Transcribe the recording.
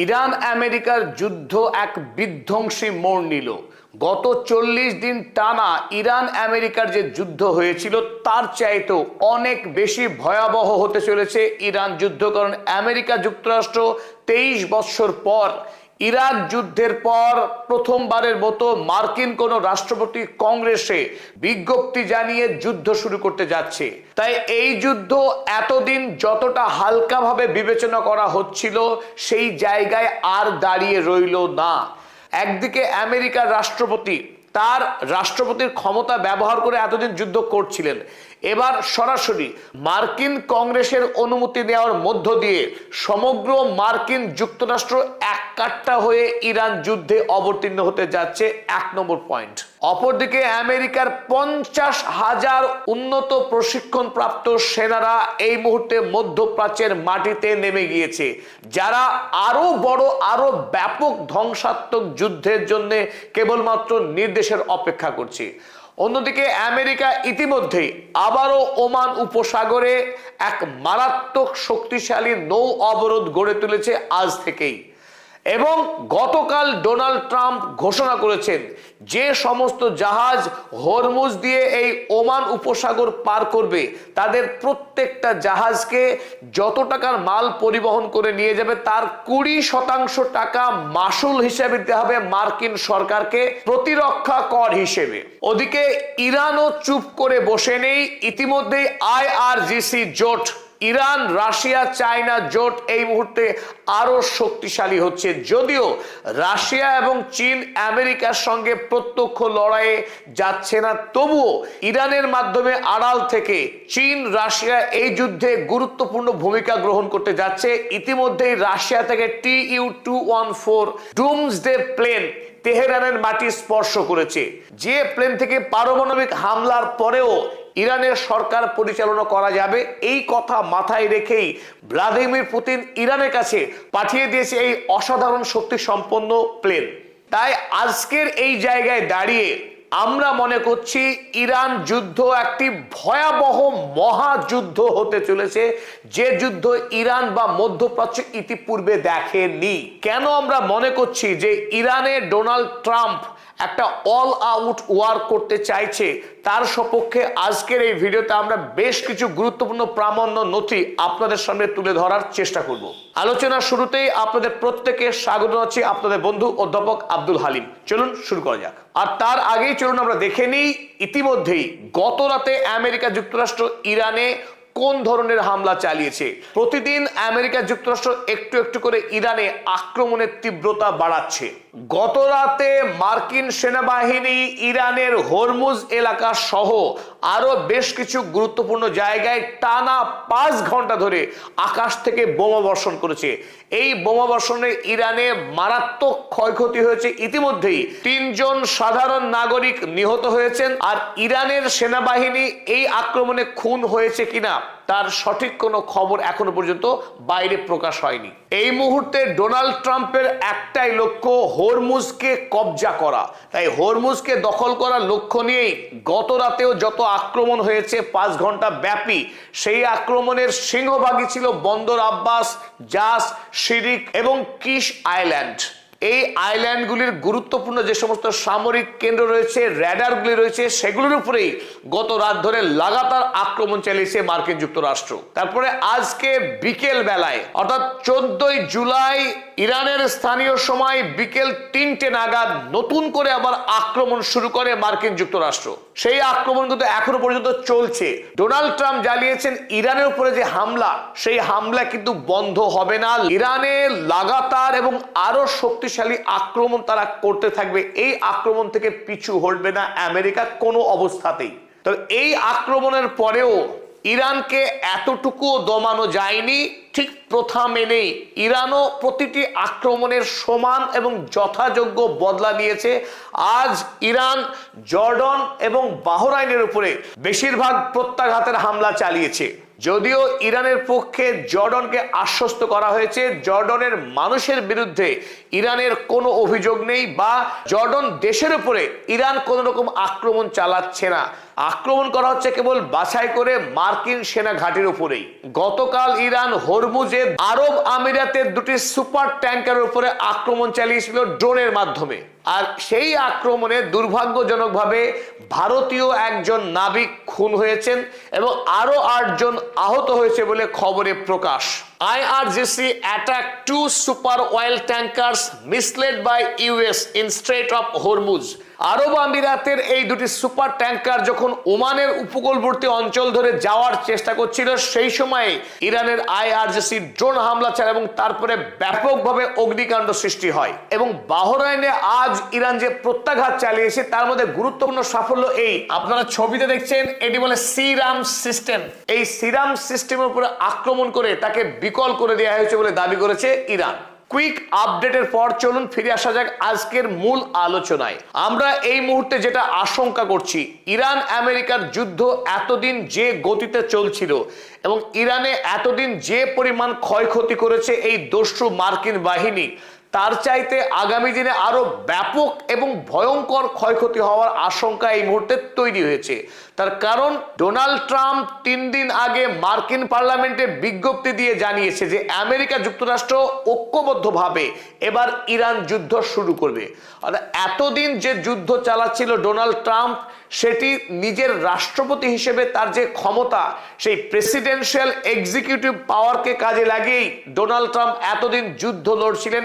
Iran আমেরিকার যুদ্ধ এক বিধ্বংসী মোড় নিল। গত 40 দিন টানা ইরান আমেরিকার যে যুদ্ধ হয়েছিল তার চাইতেও অনেক বেশি ভয়াবহ হতে চলেছে ইরান যুদ্ধ। কারণ আমেরিকা যুক্তরাষ্ট্র 23 বছর পর ইরাক যুদ্ধের পর প্রথমবারের মতো মার্কিন কোন রাষ্ট্রপতি কংগ্রেসে বিজ্ঞপ্তি জানিয়ে যুদ্ধ শুরু করতে যাচ্ছে। তাই এই যুদ্ধ এতদিন যতটা হালকাভাবে বিবেচনা করা হচ্ছিল সেই জায়গায় আর দাঁড়িয়ে রইল না। একদিকে আমেরিকার রাষ্ট্রপতি তার রাষ্ট্রপতির ক্ষমতা ব্যবহার করে এতদিন যুদ্ধ করছিলেন, এবার সরাসরি মার্কিন কংগ্রেসের অনুমতি নেওয়ার মধ্য দিয়ে সমগ্র মার্কিন যুক্তরাষ্ট্র এককাট্টা হয়ে ইরান যুদ্ধে অবতীর্ণ হতে যাচ্ছে। 1 নম্বর পয়েন্ট। অপরদিকে আমেরিকার 50,000 উন্নত প্রশিক্ষণ প্রাপ্ত সেনারা এই মুহূর্তে মধ্যপ্রাচ্যের মাটিতে নেমে গিয়েছে, যারা আরো বড় আরো ব্যাপক ধ্বংসাত্মক যুদ্ধের জন্য কেবলমাত্র নির্দেশের অপেক্ষা করছে। অন্যদিকে আমেরিকা ইতিমধ্যেই আবারও ওমান উপসাগরে এক মারাত্মক শক্তিশালী নৌ অবরোধ গড়ে তুলেছে আজ থেকেই। এবং গতকাল ডোনাল্ড ট্রাম্প ঘোষণা করেছেন যে সমস্ত জাহাজ হরমুজ দিয়ে এই ওমান উপসাগর পার করবে তাদের প্রত্যেকটা জাহাজকে যত টাকার মাল পরিবহন করে নিয়ে যাবে তার 20% টাকা মাসুল হিসেবে দিতে হবে মার্কিন সরকারকে, প্রতিরক্ষা কর হিসেবে। ওদিকে ইরানও চুপ করে বসে নেই। ইতিমধ্যেই IRGC জোট, ইরান রাশিয়া চায়না জোট এই মুহূর্তে আরো শক্তিশালী হচ্ছে। যদিও রাশিয়া এবং চীন আমেরিকার সঙ্গে প্রত্যক্ষ লড়াইয়ে যাচ্ছে না, তবুও ইরানের মাধ্যমে আড়াল থেকে চীন রাশিয়া এই যুদ্ধে গুরুত্বপূর্ণ ভূমিকা গ্রহণ করতে যাচ্ছে। ইতিমধ্যেই রাশিয়া থেকে Tu-214 ডুমসডে প্লেন তেহরানের মাটি স্পর্শ করেছে। যে প্লেন থেকে পারমাণবিক হামলার পরেও ইরানের সরকার পরিচালনা করা যাবে এই কথা মাথায় রেখেই ভ্লাদিমির পুতিন ইরানের কাছে পাঠিয়ে দিয়েছে এই অসাধারণ শক্তি সম্পন্ন প্লেন। তাই আজকের এই জায়গায় দাঁড়িয়ে আমরা মনে করছি ইরান যুদ্ধ একটি ভয়াবহ মহাযুদ্ধ হতে চলেছে, যে যুদ্ধ ইরান বা মধ্যপ্রাচ্য ইতিপূর্বে দেখেনি। কেন আমরা মনে করছি যে ইরানে ডোনাল্ড ট্রাম্প একটা অল আউট ওয়ার করতে চাইছে তার সপক্ষে আজকের এই ভিডিওতে আমরা বেশ কিছু গুরুত্বপূর্ণ প্রামাণ্য নথি আপনাদের সামনে তুলে ধরার চেষ্টা করব। আলোচনার শুরুতেই আপনাদের প্রত্যেককে স্বাগত জানাচ্ছি, আপনাদের বন্ধু অধ্যাপক আব্দুল হালিম। চলুন শুরু করা যাক। আর তার আগেই চলুন আমরা দেখে নিই ইতিমধ্যেই গত রাতে আমেরিকা যুক্তরাষ্ট্র ইরানে কোন ধরনের হামলা চালিয়েছে। প্রতিদিন আমেরিকা যুক্তরাষ্ট্র একটু একটু করে ইরানে আক্রমণের তীব্রতা বাড়াচ্ছে। গত রাতে মার্কিন সেনাবাহিনী ইরানের হরমুজ এলাকা সহ আরো বেশ কিছু গুরুত্বপূর্ণ জায়গায় টানা 5 ঘন্টা ধরে আকাশ থেকে বোমা বর্ষণ করেছে। এই বোমা বর্ষণে ইরানে মারাত্মক ক্ষয়ক্ষতি হয়েছে। ইতিমধ্যেই 3 জন সাধারণ নাগরিক নিহত হয়েছেন। আর ইরানের সেনাবাহিনী এই আক্রমণে খুন হয়েছে কিনা তার সঠিক কোনো খবর এখনো পর্যন্ত বাইরে প্রকাশ হয়নি। এই মুহূর্তে ডোনাল্ড ট্রাম্পের একটাই লক্ষ্য হরমুজকে কবজা করা। তাই হরমুজকে দখল করার লক্ষ্য নিয়েই গত রাতেও যত আক্রমণ হয়েছে 5 ঘন্টা ব্যাপী, সেই আক্রমণের সিংহভাগই ছিল বন্দর আব্বাস, জাস, শিরিক এবং কিশ আইল্যান্ড। এই আইল্যান্ডগুলির গুরুত্বপূর্ণ যে সমস্ত সামরিক কেন্দ্র রয়েছে, র্যাডারগুলি রয়েছে, সেগুলোর উপরেই গত রাত ধরে লাগাতার আক্রমণ চালিয়েছে মার্কিন যুক্তরাষ্ট্র। তারপরে আজকে বিকেল বেলায় অর্থাৎ 14 জুলাই ইরানের স্থানীয় সময় বিকেল 3টে নাগাদ নতুন করে আবার আক্রমণ শুরু করে মার্কিন যুক্তরাষ্ট্র। সেই আক্রমণ কিন্তু এখনো পর্যন্ত চলছে। ডোনাল্ড ট্রাম্প জ্বালিয়েছেন ইরানের উপরে যে হামলা, সেই হামলা কিন্তু বন্ধ হবে না। ইরানে লাগাতার এবং আরো শক্তিশালী আক্রমণ তারা করতে থাকবে। এই আক্রমণ থেকে পিছু হটবে না আমেরিকা কোনো অবস্থাতেই। তবে এই আক্রমণের পরেও ইরানকে এতটুকু দমানো যায়নি। ঠিক প্রথা মেনেই ইরানও প্রতিটি আক্রমণের সমান এবং যথাযোগ্য বদলা নিয়েছে। আজ ইরান জর্ডন এবং বাহরাইনের উপরে বেশিরভাগ প্রত্যাঘাতের হামলা চালিয়েছে। যদিও ইরানের পক্ষে জর্ডনকে আশ্বস্ত করা হয়েছে জর্ডনের মানুষের বিরুদ্ধে ইরানের কোনো অভিযোগ নেই বা জর্ডন দেশের উপরে ইরান কোনো রকম আক্রমণ চালাচ্ছে না, আক্রমণ করা হচ্ছে কেবল বাছাই করে মার্কিন সেনা ঘাঁটির উপরেই। গতকাল ইরান হরমুজে আরব আমিরাতের দুটি সুপার ট্যাঙ্কারের উপরে আক্রমণ চালিয়েছিল ড্রোনের মাধ্যমে, আর সেই আক্রমণে দুর্ভাগ্যজনকভাবে ভারতীয় একজন নাবিক খুন হয়েছেন এবং আরো 8 জন আহত হয়েছে বলে খবরে প্রকাশ। IRGC attacked 2 super oil tankers misled by US in Strait of Hormuz। আরব আমিরাতের এই দুটি সুপার ট্যাঙ্কার যখন ওমানের উপকূলবর্তী অঞ্চল ধরে যাওয়ার চেষ্টা করছিল সেই সময়ে ইরানের IRGC ড্রোন হামলা চালায় এবং তারপরে ব্যাপকভাবে অগ্নিকাণ্ড সৃষ্টি হয়। এবং বাহরাইনে আজ ইরান যে প্রত্যাঘাত চালিয়েছে তার মধ্যে গুরুত্বপূর্ণ সাফল্য এই, আপনারা ছবিতে দেখছেন, এটি বলে সিরাম সিস্টেম। এই সিরাম সিস্টেমের উপরে আক্রমণ করে তাকে বিকল করে দেওয়া হয়েছে বলে দাবি করেছে ইরান। কুইক আপডেটের পর চলুন ফিরে আসা যাক আজকের মূল আলোচনায়। আমরা এই মুহূর্তে যেটা আশঙ্কা করছি, ইরান আমেরিকার যুদ্ধ এতদিন যে গতিতে চলছিল এবং ইরানে এতদিন যে পরিমাণ ক্ষয়ক্ষতি করেছে এই দস্যু মার্কিন বাহিনী, তার চাইতে আগামী দিনে আরো ব্যাপক এবং ভয়ঙ্কর ক্ষয়ক্ষতি হওয়ার আশঙ্কা এই মুহূর্তে তৈরি হয়েছে। তার কারণ ডোনাল্ড ট্রাম্প 3 দিন আগে মার্কিন পার্লামেন্টে বিজ্ঞপ্তি দিয়ে জানিয়েছে যে আমেরিকা যুক্তরাষ্ট্র ঐক্যবদ্ধভাবে এবার ইরান যুদ্ধ শুরু করবে। অর্থাৎ এতদিন যে যুদ্ধ চালাচ্ছিল ডোনাল্ড ট্রাম্প, সেটি নিজের রাষ্ট্রপতি হিসেবে তার যে ক্ষমতা, সেই প্রেসিডেন্সিয়াল এক্সিকিউটিভ পাওয়ারকে কাজে লাগিয়েই ডোনাল্ড ট্রাম্প এতদিন যুদ্ধ লড়ছিলেন